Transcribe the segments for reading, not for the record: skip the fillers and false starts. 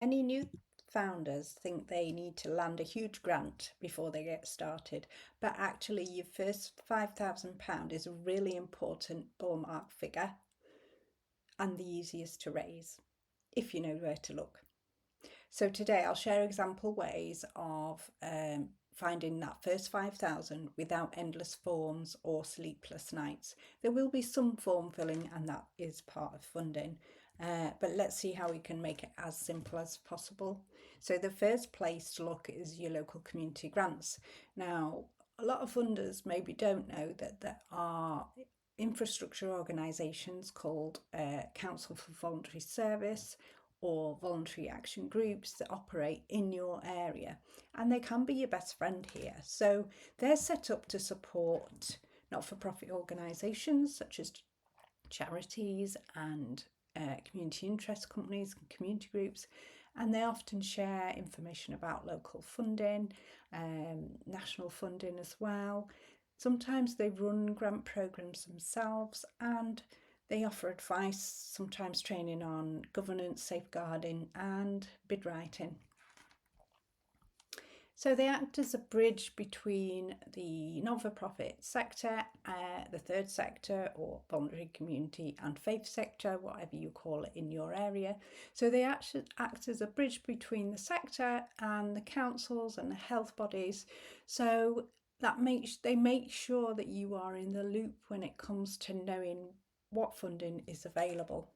Many new founders think they need to land a huge grant before they get started, but actually your first £5,000 is a really important ballpark figure and the easiest to raise if you know where to look. So today I'll share example ways of finding that first 5,000 without endless forms or sleepless nights. There will be some form filling and that is part of funding, but let's see how we can make it as simple as possible. So the first place to look is your local community grants. Now, a lot of funders maybe don't know that there are infrastructure organisations called Council for Voluntary Service or voluntary action groups that operate in your area, and they can be your best friend here. So they're set up to support not-for-profit organisations such as charities and community interest companies and community groups, and they often share information about local funding, national funding as well. Sometimes they run grant programs themselves and they offer advice, sometimes training on governance, safeguarding and bid writing. So they act as a bridge between the not-for-profit sector, the third sector or voluntary community and faith sector, whatever you call it in your area. So they act as a bridge between the sector and the councils and the health bodies. So they make sure that you are in the loop when it comes to knowing what funding is available.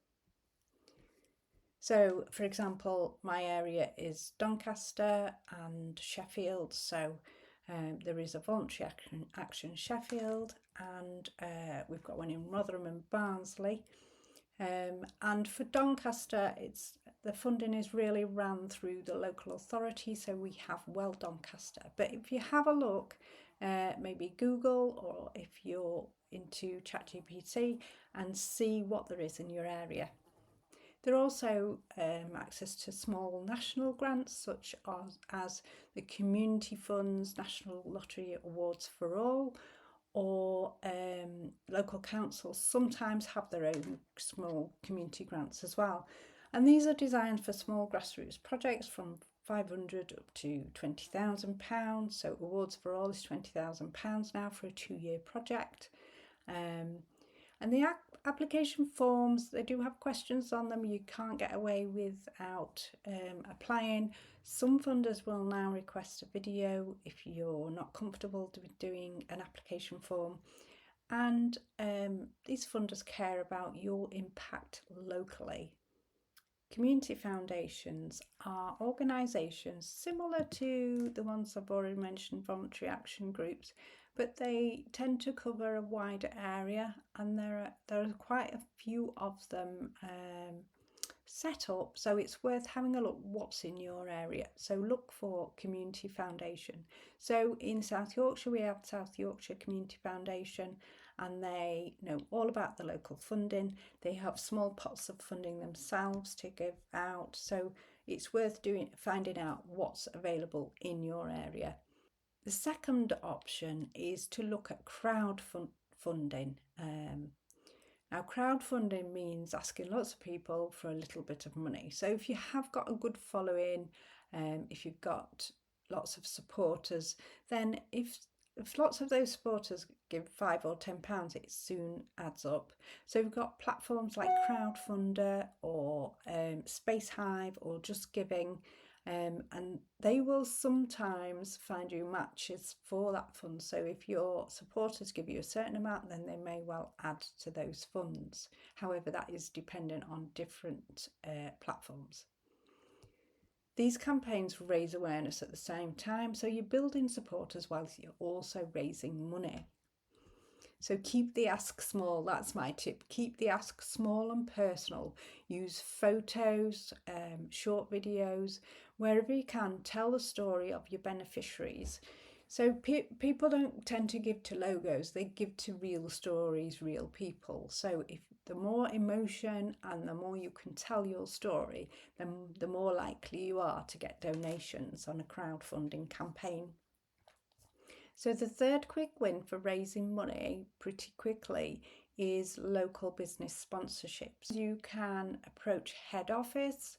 So, for example, my area is Doncaster and Sheffield. So there is a voluntary action Sheffield, and we've got one in Rotherham and Barnsley. And for Doncaster, the funding is really run through the local authority, so we have Well Doncaster. But if you have a look, maybe Google, or if you're into ChatGPT, and see what there is in your area. There are also access to small national grants such as the Community Fund's National Lottery Awards for All, or local councils sometimes have their own small community grants as well. And these are designed for small grassroots projects from £500 up to £20,000. So Awards for All is £20,000 now for a 2-year project. And the application forms, they do have questions on them. You can't get away without applying. Some funders will now request a video if you're not comfortable with doing an application form. And these funders care about your impact locally. Community foundations are organisations similar to the ones I've already mentioned, voluntary action groups, but they tend to cover a wider area, and there are quite a few of them set up, so it's worth having a look what's in your area. So look for Community Foundation. So in South Yorkshire we have South Yorkshire Community Foundation, and they know all about the local funding. They have small pots of funding themselves to give out, so it's worth finding out what's available in your area. The second option is to look at crowdfunding. Now, crowdfunding means asking lots of people for a little bit of money. So if you have got a good following, if you've got lots of supporters, then if lots of those supporters give £5 or £10, it soon adds up. So we've got platforms like Crowdfunder or Space Hive or Just Giving, and they will sometimes find you matches for that fund. So if your supporters give you a certain amount, then they may well add to those funds. However, that is dependent on different platforms. These campaigns raise awareness at the same time, so you're building supporters whilst you're also raising money. So keep the ask small, that's my tip. Keep the ask small and personal. Use photos, short videos, wherever you can, tell the story of your beneficiaries. So people don't tend to give to logos, they give to real stories, real people. So if the more emotion and the more you can tell your story, then the more likely you are to get donations on a crowdfunding campaign. So the third quick win for raising money pretty quickly is local business sponsorships. You can approach head office,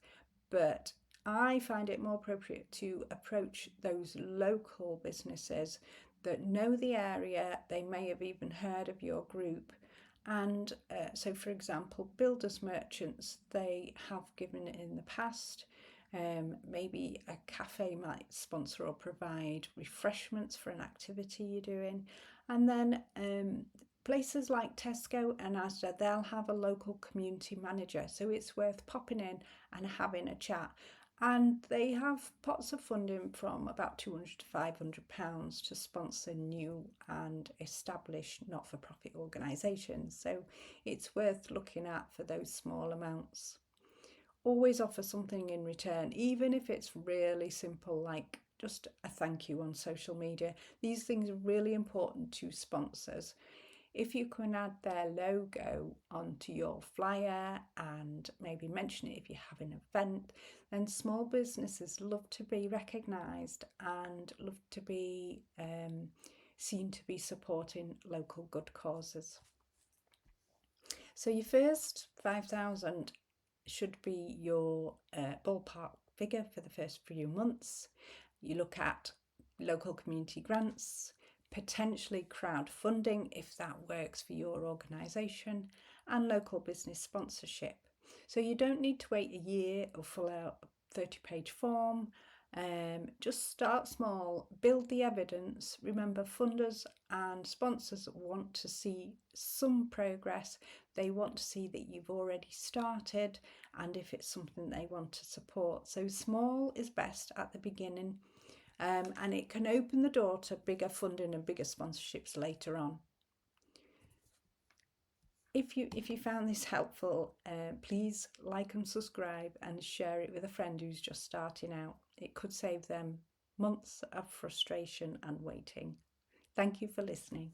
but I find it more appropriate to approach those local businesses that know the area, they may have even heard of your group. And so, for example, builders merchants, they have given it in the past. Maybe a cafe might sponsor or provide refreshments for an activity you're doing. And then places like Tesco and Asda, they'll have a local community manager. So it's worth popping in and having a chat. And they have pots of funding from about £200 to £500 to sponsor new and established not-for-profit organisations. So it's worth looking at for those small amounts. Always offer something in return, even if it's really simple, like just a thank you on social media. These things are really important to sponsors. If you can add their logo onto your flyer and maybe mention it if you have an event, then small businesses love to be recognised and love to be seen to be supporting local good causes. So your first 5,000 should be your ballpark figure for the first few months. You look at local community grants, potentially crowdfunding if that works for your organisation, and local business sponsorship. So you don't need to wait a year or fill out a 30-page form. Just start small, build the evidence. Remember, funders and sponsors want to see some progress. They want to see that you've already started and if it's something they want to support. So small is best at the beginning. And it can open the door to bigger funding and bigger sponsorships later on. If you found this helpful, please like and subscribe and share it with a friend who's just starting out. It could save them months of frustration and waiting. Thank you for listening.